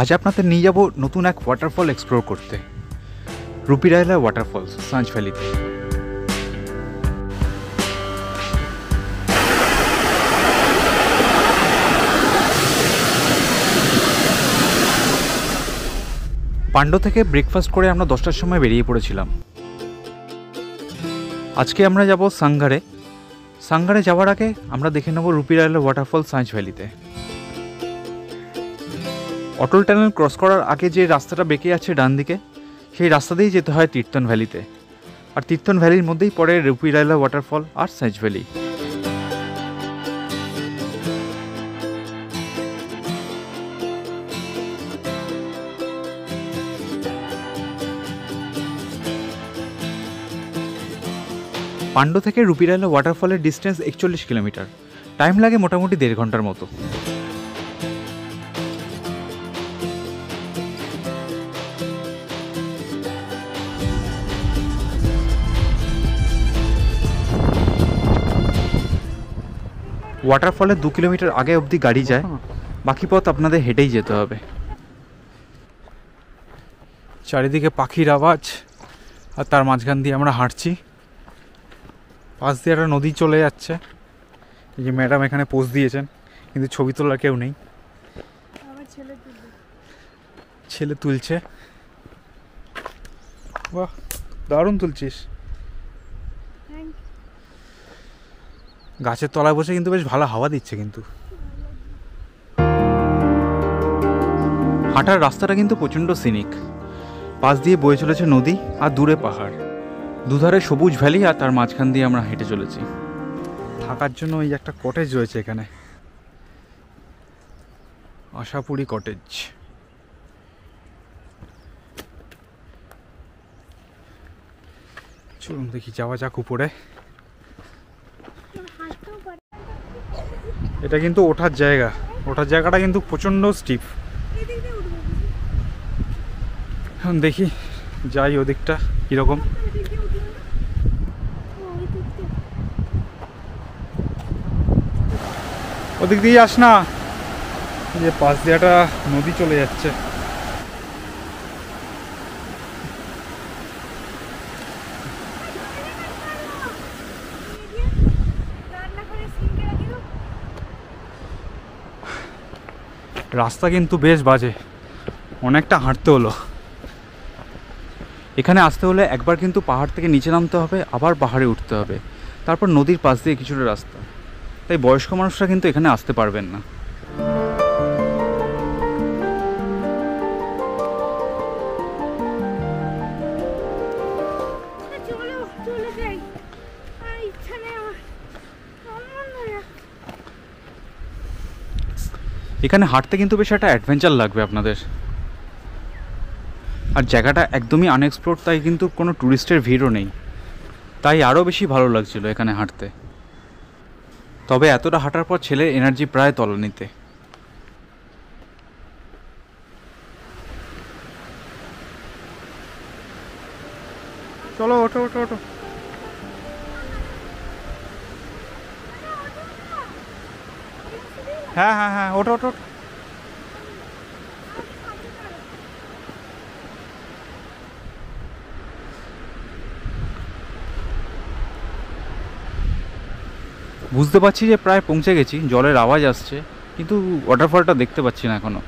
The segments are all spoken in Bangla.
আজ আপনাদের নিয়ে যাব নতুন এক ওয়াটারফল এক্সপ্লোর করতে, রুপিরাইলা ওয়াটারফলস সাঞ্চ ভ্যালিতে। পান্ডো থেকে ব্রেকফাস্ট করে আমরা 10টার সময় বেরিয়ে পড়েছিলাম। আজকে আমরা যাব সাঙ্গারে। সাঙ্গারে যাওয়ার আগে আমরা দেখে নেব রুপিরাইলা ওয়াটারফল সাঞ্চ ভ্যালিতে। অটল টানেল ক্রস করার আগে যে রাস্তাটা বেঁকে আছে ডান দিকে, সেই রাস্তা দিয়েই যেতে হয় তীর্থন ভ্যালিতে। আর তীর্থন ভ্যালির মধ্যেই পড়ে রুপিরাইলা ওয়াটারফল আর সাঞ্চ ভ্যালি। পান্ডো থেকে রুপিরাইলা ওয়াটারফলের ডিস্টেন্স 41 কিলোমিটার। টাইম লাগে মোটামুটি 1.5 ঘন্টার মতো। ওয়াটারফলের 2 কিলোমিটার আগে অবধি গাড়ি যায়, বাকি পথ আপনাদের হেঁটেই যেতে হবে। চারিদিকে পাখির আওয়াজ, আর তার মাঝখান দিয়ে আমরা হাঁটছি। পাশ দিয়ে একটা নদী চলে যাচ্ছে। এই যে ম্যাডাম এখানে পোজ দিয়েছেন, কিন্তু ছবি তোলার কেউ নেই। ছেলে তুলছে। বাহ, দারুণ তুলছিস। গাছের তলায় বসে কিন্তু বেশ ভালো হাওয়া দিচ্ছে। কিন্তু হাঁটার রাস্তাটা কিন্তু প্রচণ্ড সিনিক। পাশ দিয়ে বয়ে চলেছে নদী আর দূরে পাহাড়, দুধারে সবুজ ভ্যালি, আর তার মাঝখান দিয়ে আমরা হেঁটে চলেছি। থাকার জন্য এই একটা কটেজ রয়েছে এখানে, আশাপুরি কটেজ। চলুন দেখি, যাওয়া যাক উপরে। এটা কিন্তু ওঠার জায়গা। ওঠার জায়গাটা কিন্তু প্রচণ্ড স্টিপ। এখন দেখি যাই ওদিকটা কীরকম। ওদিক দিয়ে আস না, যে পাশ দিয়ে একটা নদী চলে যাচ্ছে। রাস্তা কিন্তু বেশ বাজে, অনেকটা হাঁটতে হলো। এখানে আসতে হলে একবার কিন্তু পাহাড় থেকে নিচে নামতে হবে, আবার পাহাড়ে উঠতে হবে, তারপর নদীর পাশ দিয়ে কিছুটা রাস্তা। তাই বয়স্ক মানুষরা কিন্তু এখানে আসতে পারবেন না। এখানে হাঁটতে কিন্তু বেশ একটা অ্যাডভেঞ্চার লাগবে আপনাদের। আর জায়গাটা একদমই আনএক্সপ্লোরড, তাই কিন্তু কোনো ট্যুরিস্টের ভিড়ও নেই, তাই আরও বেশি ভালো লাগছিল এখানে হাঁটতে। তবে এতটা হাঁটার পর ছেলের এনার্জি প্রায় তলানিতে। চলো ওঠো ওঠো ওঠো। হ্যাঁ হ্যাঁ হ্যাঁ, ওঠো ওঠো। বুঝতে পারছি যে প্রায় পৌঁছে গেছি। জলের আওয়াজ আসছে, কিন্তু ওয়াটারফলটা দেখতে পাচ্ছি না এখনো।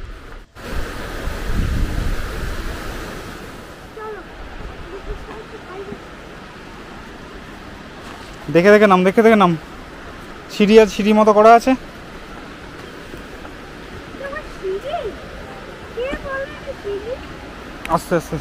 দেখে দেখে নাম, দেখে দেখে নাম। সিঁড়ি আছে, সিঁড়ি মতো করা আছে। আস্তে আস্তে।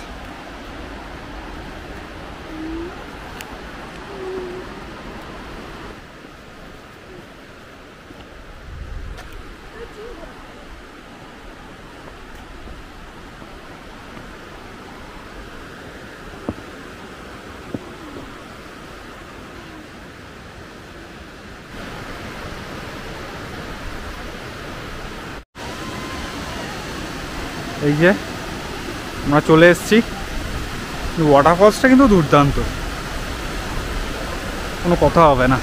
এই যে আমরা চলে এসেছি। ওয়াটারফলসটা কিন্তু দুর্দান্ত, কোনো কথা হবে না।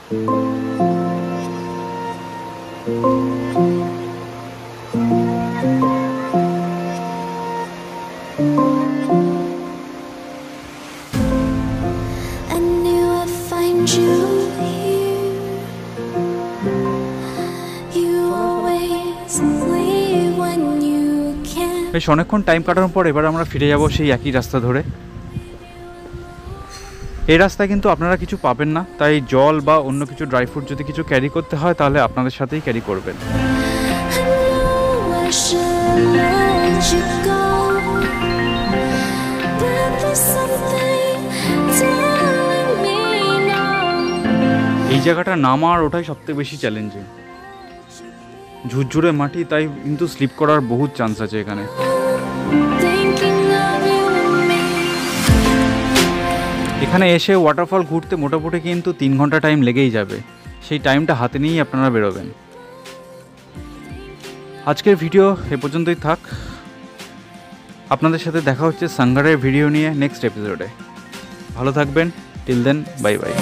বেশ অনেকক্ষণ টাইম কাটানোর পর এবার আমরা ফিরে যাব সেই একই রাস্তা ধরে। এই রাস্তায় কিন্তু আপনারা কিছু পাবেন না, তাই জল বা অন্য কিছু ড্রাই ফ্রুট যদি কিছু ক্যারি করতে হয় তাহলে আপনাদের সাথেই ক্যারি করবেন। এই জায়গাটা নামার ওটাই সবথেকে বেশি চ্যালেঞ্জিং, ঝুরঝুরে মাটি, তাই কিন্তু স্লিপ করার বহুত চান্স আছে এখানে। এখানে এসে ওয়াটারফল ঘুরতে মোটামুটি কিন্তু 3 ঘন্টা টাইম লেগেই যাবে, সেই টাইমটা হাতে নিয়েই আপনারা বেরোবেন। আজকের ভিডিও এ পর্যন্তই থাক, আপনাদের সাথে দেখা হচ্ছে সাঙ্গারের ভিডিও নিয়ে নেক্সট এপিসোডে। ভালো থাকবেন, টিল দেন, বাই বাই।